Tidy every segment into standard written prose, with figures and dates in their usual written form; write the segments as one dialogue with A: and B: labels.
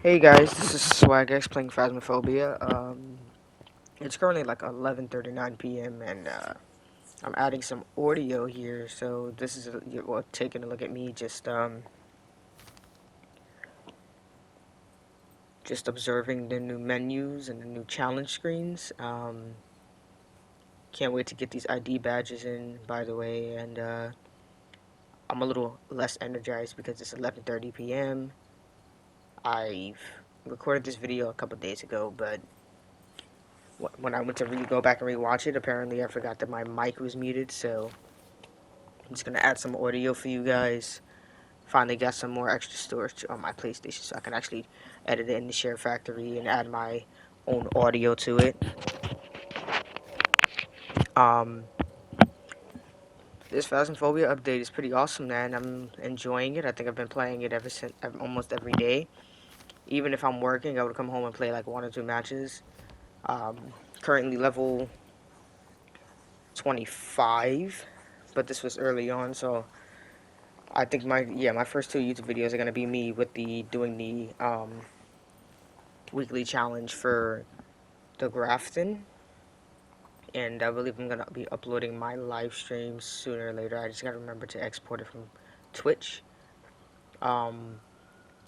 A: Hey guys, this is SwagX playing Phasmophobia. It's currently like 11:39 p.m. and I'm adding some audio here. So this is taking a look at me just observing the new menus and the new challenge screens. Can't wait to get these ID badges in, by the way. And I'm a little less energized because it's 11:30 p.m. I've recorded this video a couple days ago, but when I went to go back and rewatch it, apparently I forgot that my mic was muted, so I'm just gonna add some audio for you guys. Finally got some more extra storage on my PlayStation, so I can actually edit it in the Share Factory and add my own audio to it. Um, this Phasmophobia update is pretty awesome, man. I'm enjoying it. I think I've been playing it ever since, almost every day. Even if I'm working, I would come home and play like 1 or 2 matches. Um, Currently level 25, but this was early on, so I think my first two YouTube videos are gonna be me with the doing the weekly challenge for the grafton, and I believe I'm gonna be uploading my live streams sooner or later. I just gotta remember to export it from Twitch. Um,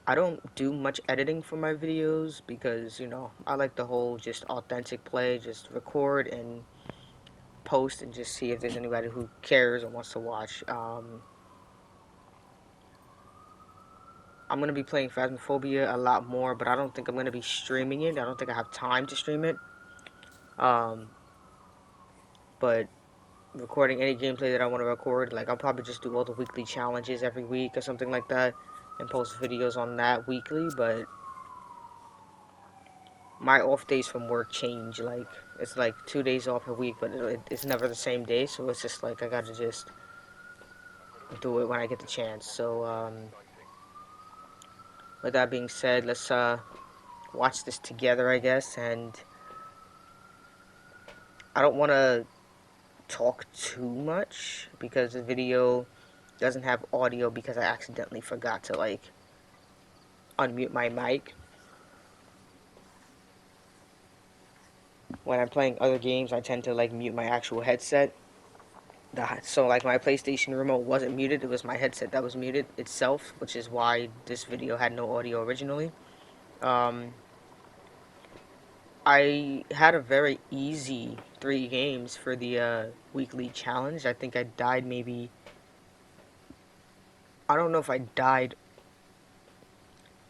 A: I don't do much editing for my videos because I like the whole just authentic play, just record and post and just see if there's anybody who cares and wants to watch. I'm gonna be playing Phasmophobia a lot more, but I don't think I'm gonna be streaming it. I don't think I have time to stream it. Um, but recording any gameplay that I want to record, like I'll probably just do all the weekly challenges every week or something like that, and post videos on that weekly. But my off days from work change. Like it's like 2 days off a week, but it's never the same day. So it's just like I gotta just do it when I get the chance. So with that being said, let's watch this together, I guess. And I don't want to talk too much because the video doesn't have audio because I accidentally forgot to like unmute my mic. When I'm playing other games, I tend to like mute my actual headset. So like my PlayStation remote wasn't muted, it was my headset that was muted itself, which is why this video had no audio originally. Um, I had a very easy 3 games for the weekly challenge. I think I died maybe. I don't know if I died.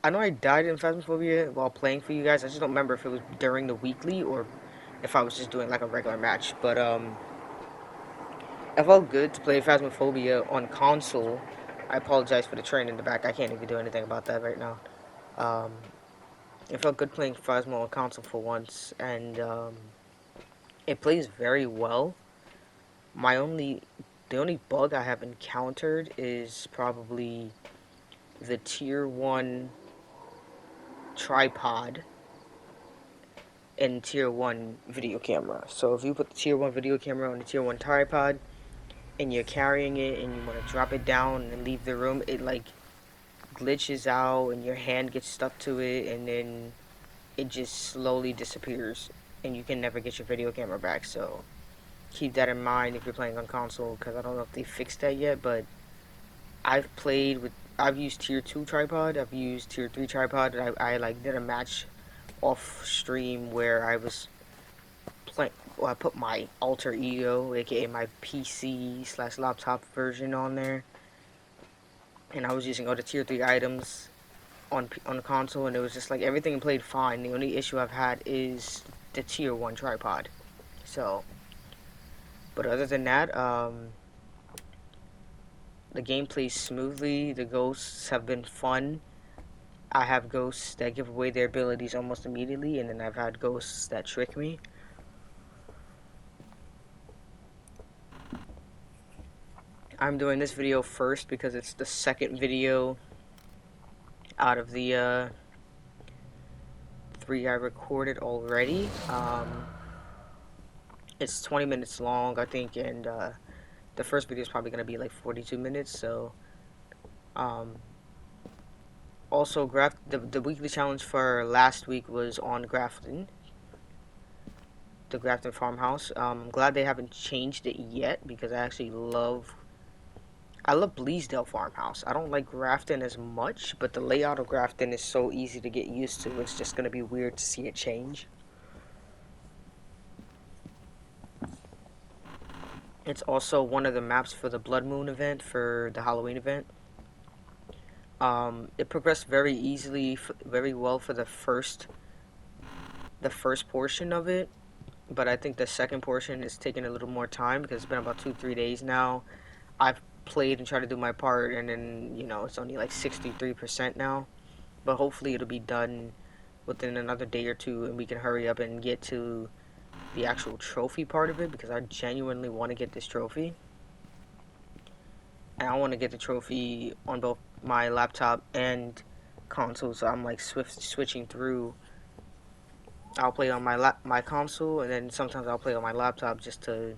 A: I know I died in Phasmophobia while playing for you guys. I just don't remember if it was during the weekly or if I was just doing like a regular match. But it felt good to play Phasmophobia on console. I apologize for the train in the back. I can't even do anything about that right now. Um, it felt good playing Phasmo on console for once, and it plays very well. My only, the only bug I have encountered is probably the tier 1 tripod and tier 1 video camera. So if you put the tier 1 video camera on the tier 1 tripod and you're carrying it and you want to drop it down and leave the room, it like glitches out and your hand gets stuck to it and then it just slowly disappears and you can never get your video camera back. So keep that in mind if you're playing on console, because I don't know if they fixed that yet, but I've used tier 2 tripod, I've used tier 3 tripod, and I like did a match off stream where I was playing. Well, I put my alter ego, aka my PC slash laptop version, on there, and I was using all the tier 3 items on the console, and it was just like everything played fine. The only issue I've had is the tier 1 tripod. So, but other than that, the game plays smoothly. The ghosts have been fun. I have ghosts that give away their abilities almost immediately, and then I've had ghosts that trick me. I'm doing this video first because it's the second video out of the 3 I recorded already. It's 20 minutes long, I think, and the first video is probably going to be like 42 minutes, so Also, the weekly challenge for last week was on Grafton, the Grafton farmhouse. I'm glad they haven't changed it yet because I love Bleasdale farmhouse. I don't like Grafton as much, but the layout of Grafton is so easy to get used to. It's just gonna be weird to see it change. It's also one of the maps for the Blood Moon event for the Halloween event. It progressed very easily, very well for the first portion of it, but I think the second portion is taking a little more time because it's been about 2 3 days now. I've played and tried to do my part, and then it's only like 63% now. But hopefully it'll be done within another day or two, and we can hurry up and get to the actual trophy part of it because I genuinely want to get this trophy. And I want to get the trophy on both my laptop and console, so I'm like switching through. I'll play on my console, and then sometimes I'll play on my laptop just to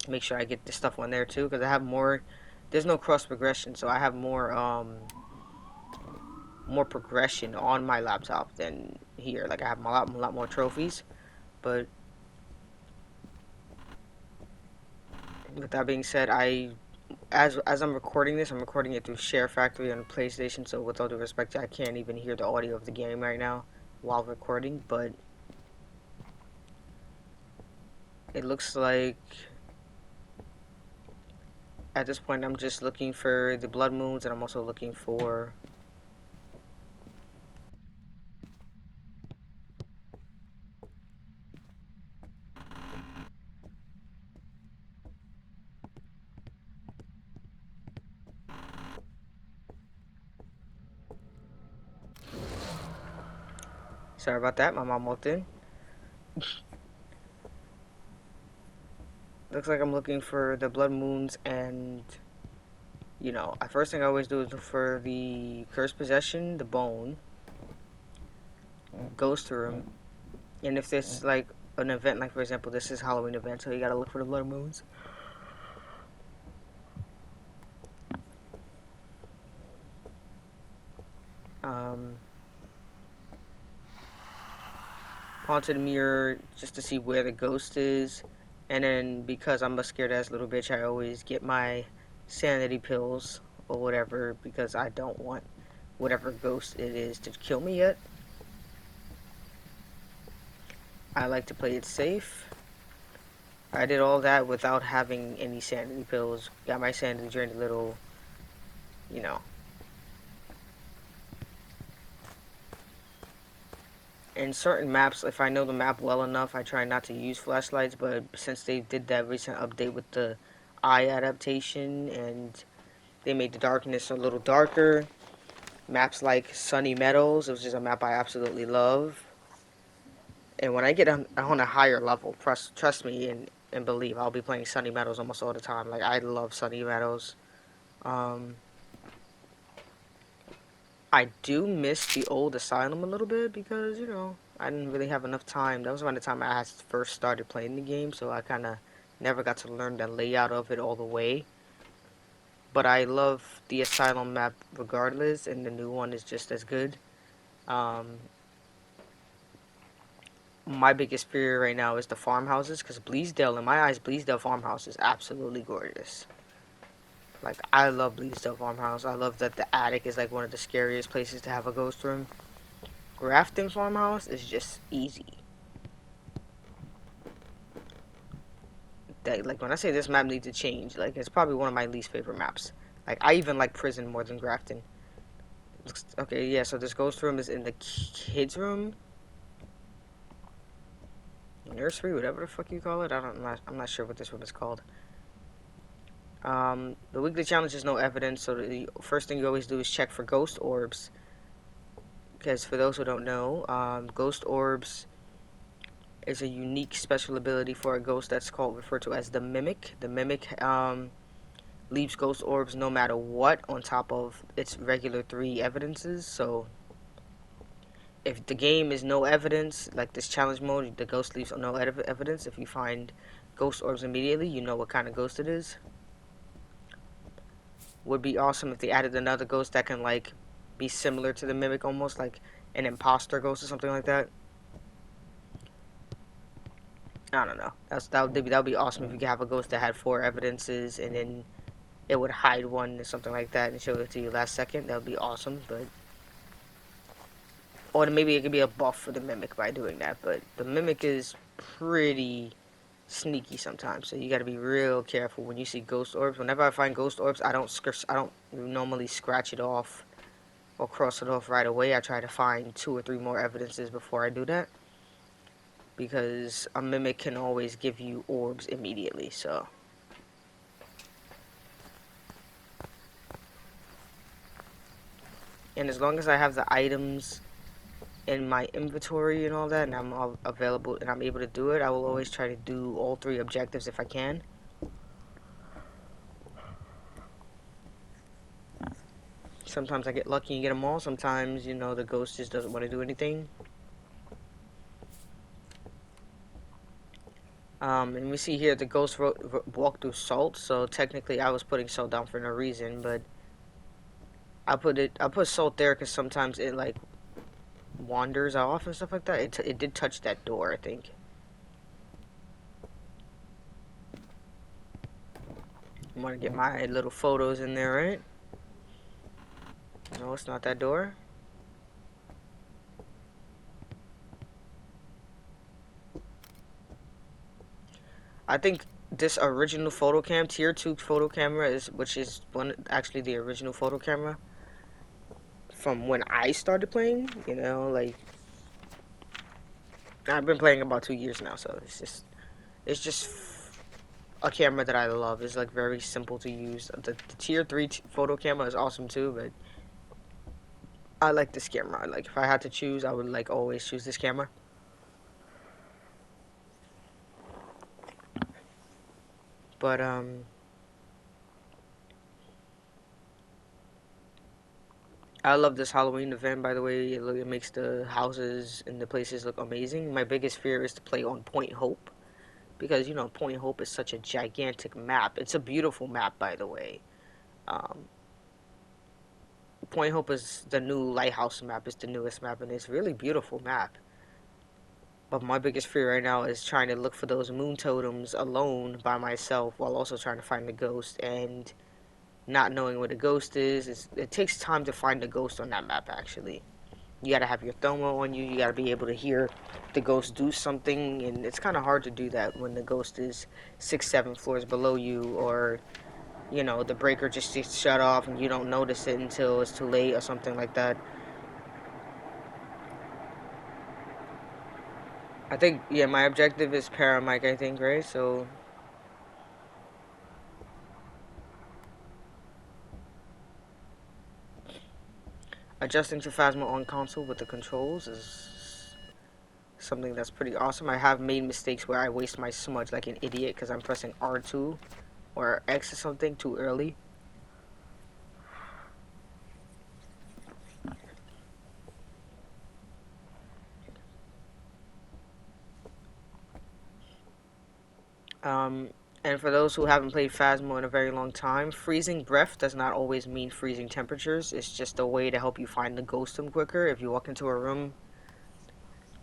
A: make sure I get this stuff on there too, because I have more. There's no cross progression, so I have more progression on my laptop than here. Like I have a lot more trophies, but with that being said, as I'm recording this, I'm recording it through Share Factory on PlayStation. So with all due respect, I can't even hear the audio of the game right now while recording. But it looks like at this point I'm just looking for the blood moons, and I'm also looking for. Sorry about that. My mom walked in. Looks like I'm looking for the blood moons, and first thing I always do is look for the cursed possession, the bone, ghost room, and if there's like an event, like for example, this is Halloween event, so you gotta look for the blood moons. Um, Haunted mirror just to see where the ghost is, and then because I'm a scared ass little bitch, I always get my sanity pills or whatever because I don't want whatever ghost it is to kill me yet. I like to play it safe. I did all that without having any sanity pills. Got my sanity drained a little, you know. In certain maps, if I know the map well enough, I try not to use flashlights, but since they did that recent update with the eye adaptation and they made the darkness a little darker, maps like Sunny Meadows, which is a map I absolutely love. And when I get on a higher level, trust me and believe, I'll be playing Sunny Meadows almost all the time. Like, I love Sunny Meadows. Um, I do miss the old Asylum a little bit because, I didn't really have enough time. That was around the time I had first started playing the game, so I kind of never got to learn the layout of it all the way. But I love the Asylum map regardless, and the new one is just as good. Um, my biggest fear right now is the farmhouses, because Bleasdale, in my eyes, Bleasdale farmhouse is absolutely gorgeous. Like, I love Bleasdale farmhouse. I love that the attic is like one of the scariest places to have a ghost room. Grafton farmhouse is just easy. That, like, when I say this map needs to change, like, it's probably one of my least favorite maps. Like, I even like prison more than Grafton. Okay, yeah, so this ghost room is in the kids room, nursery, whatever the fuck you call it. I'm not sure what this room is called. The weekly challenge is no evidence, so the first thing you always do is check for ghost orbs. Because for those who don't know, ghost orbs is a unique special ability for a ghost that's referred to as the mimic. The mimic leaves ghost orbs no matter what on top of its regular 3 evidences. So if the game is no evidence, like this challenge mode, the ghost leaves no evidence. If you find ghost orbs immediately, you know what kind of ghost it is. Would be awesome if they added another ghost that can, like, be similar to the mimic, almost like an imposter ghost or something like that. I don't know. That would be awesome if you could have a ghost that had 4 evidences and then it would hide one or something like that and show it to you last second. That would be awesome. But or maybe it could be a buff for the mimic by doing that. But the mimic is pretty sneaky sometimes, so you got to be real careful when you see ghost orbs. Whenever I find ghost orbs, I don't normally scratch it off or cross it off right away. I try to find 2 or 3 more evidences before I do that, because a mimic can always give you orbs immediately. So, and as long as I have the items in my inventory and all that, and I'm all available and I'm able to do it, I will always try to do all 3 objectives if I can. Sometimes I get lucky and get them all. Sometimes, the ghost just doesn't want to do anything. And we see here the ghost walked through salt, so technically I was putting salt down for no reason, but I put salt there because sometimes it like wanders off and stuff like that. It did touch that door, I think. I want to get my little photos in there, right? No, it's not that door. I think this original photo cam, tier 2 photo camera, which is actually the original photo camera from when I started playing. Like I've been playing about 2 years now, so it's just a camera that I love. It's like very simple to use. The tier 3 photo camera is awesome too, but I like this camera. Like if I had to choose, I would like always choose this camera. But I love this Halloween event, by the way. It makes the houses and the places look amazing. My biggest fear is to play on Point Hope, because Point Hope is such a gigantic map. It's a beautiful map, by the way. Um, Point Hope is the new lighthouse map. It's the newest map, and it's a really beautiful map. But my biggest fear right now is trying to look for those moon totems alone by myself, while also trying to find the ghost, and not knowing where the ghost is. It takes time to find the ghost on that map, actually. You gotta have your thermal on you. You gotta be able to hear the ghost do something, and it's kind of hard to do that when the ghost is 6, 7 floors below you, or the breaker just gets shut off and you don't notice it until it's too late or something like that. I think, yeah, my objective is Paramike, I think, right? So adjusting to Phasmo on console with the controls is something that's pretty awesome. I have made mistakes where I waste my smudge like an idiot because I'm pressing R2 or X or something too early. Um, and for those who haven't played Phasmo in a very long time, freezing breath does not always mean freezing temperatures. It's just a way to help you find the ghost room quicker. If you walk into a room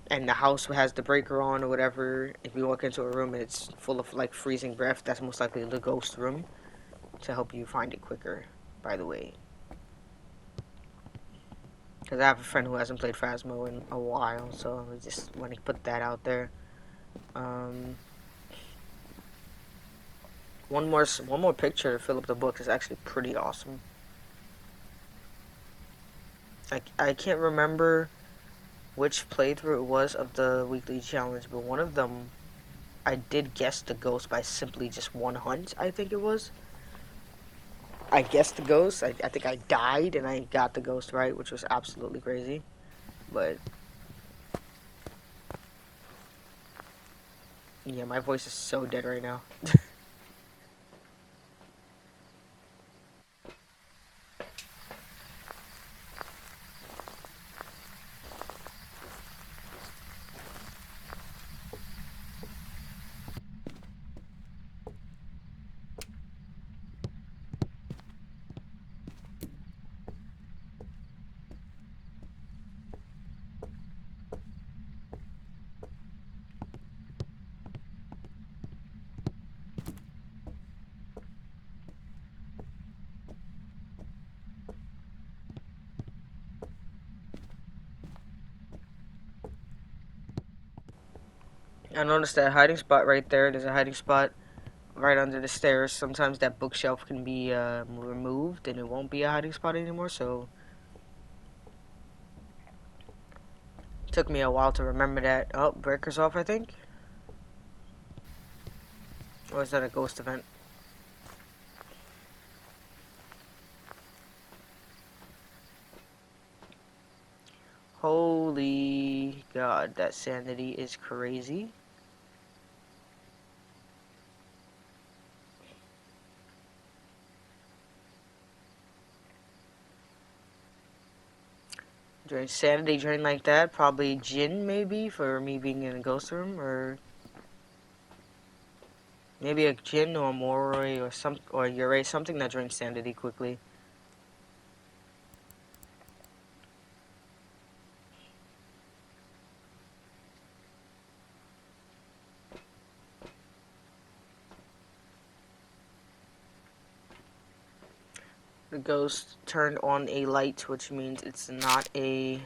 A: and the house has the breaker on or whatever, if you walk into a room and it's full of like freezing breath, that's most likely the ghost room, to help you find it quicker, by the way. Because I have a friend who hasn't played Phasmo in a while, so I just want to put that out there. Um, one more picture to fill up the book is actually pretty awesome. I can't remember which playthrough it was of the weekly challenge, but one of them I did guess the ghost by simply just one hunt, I think it was. I guessed the ghost. I think I died and I got the ghost right, which was absolutely crazy. But yeah, my voice is so dead right now. I noticed that hiding spot right there. There's a hiding spot right under the stairs. Sometimes that bookshelf can be removed and it won't be a hiding spot anymore, so it took me a while to remember that. Oh, breaker's off, I think. Or is that a ghost event? Holy God, that sanity is crazy. During sanity drain like that, probably Jinn maybe for me being in a ghost room, or maybe a Jinn or a Moroi or Yurei, something that drains sanity quickly. The ghost turned on a light, which means it's not a...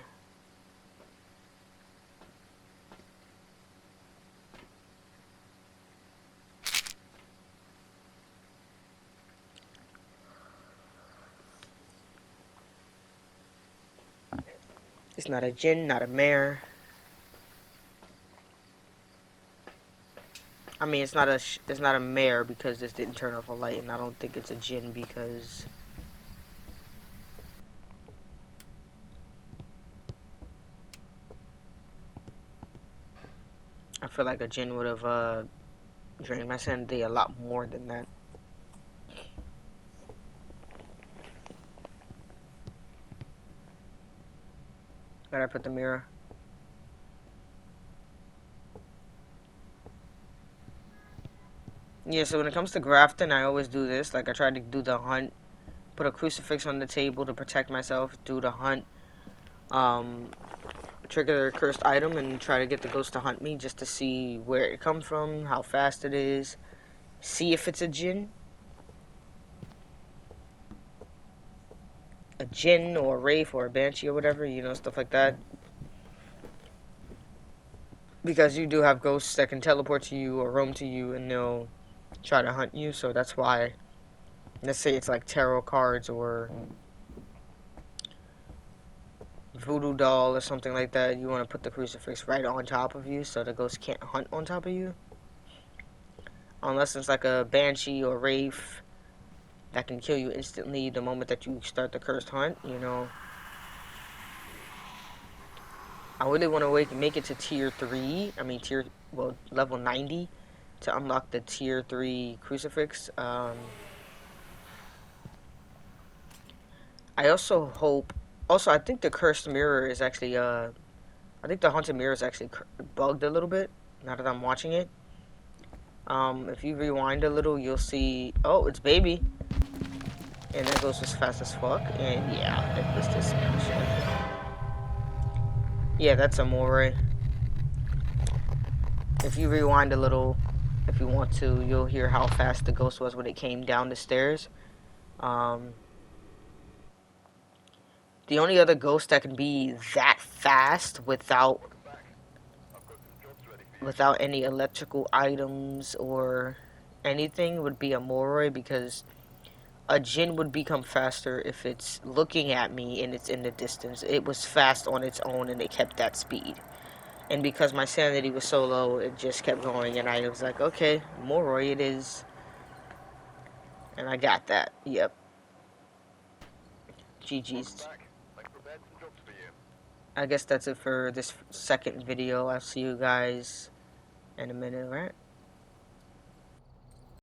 A: It's not a Jinn, not a mare. I mean, it's not a mare because this didn't turn off a light, and I don't think it's a Jinn because I feel like a Jinn would have drained my sanity a lot more than that. Gotta put the mirror. Yeah, so when it comes to grafton, I always do this. Like, I try to do the hunt, put a crucifix on the table to protect myself, do the hunt, um, trigger the cursed item, and try to get the ghost to hunt me just to see where it comes from, how fast it is, see if it's a Jinn. A Jinn or a Wraith or a Banshee or whatever, you know, stuff like that. Because you do have ghosts that can teleport to you or roam to you and they'll try to hunt you, so that's why, let's say it's like tarot cards or voodoo doll or something like that, you want to put the crucifix right on top of you so the ghost can't hunt on top of you. Unless it's like a banshee or wraith that can kill you instantly the moment that you start the cursed hunt, you know. I really want to make it to tier 3, level 90 to unlock the tier 3 crucifix. I also hope, also I think the cursed mirror is actually, I think the haunted mirror is actually bugged a little bit now that I'm watching it. If you rewind a little, you'll see, oh, it's baby. And that goes as fast as fuck. And yeah, it was just shit. Yeah, that's a Moray. If you rewind a little, if you want to, you'll hear how fast the ghost was when it came down the stairs. Um, the only other ghost that can be that fast without any electrical items or anything would be a Moroi, because a Jinn would become faster if it's looking at me and it's in the distance. It was fast on its own and it kept that speed. And because my sanity was so low, it just kept going, and I was like, okay, Moroi it is. And I got that. Yep. GG's. I guess that's it for this second video. I'll see you guys in a minute, right?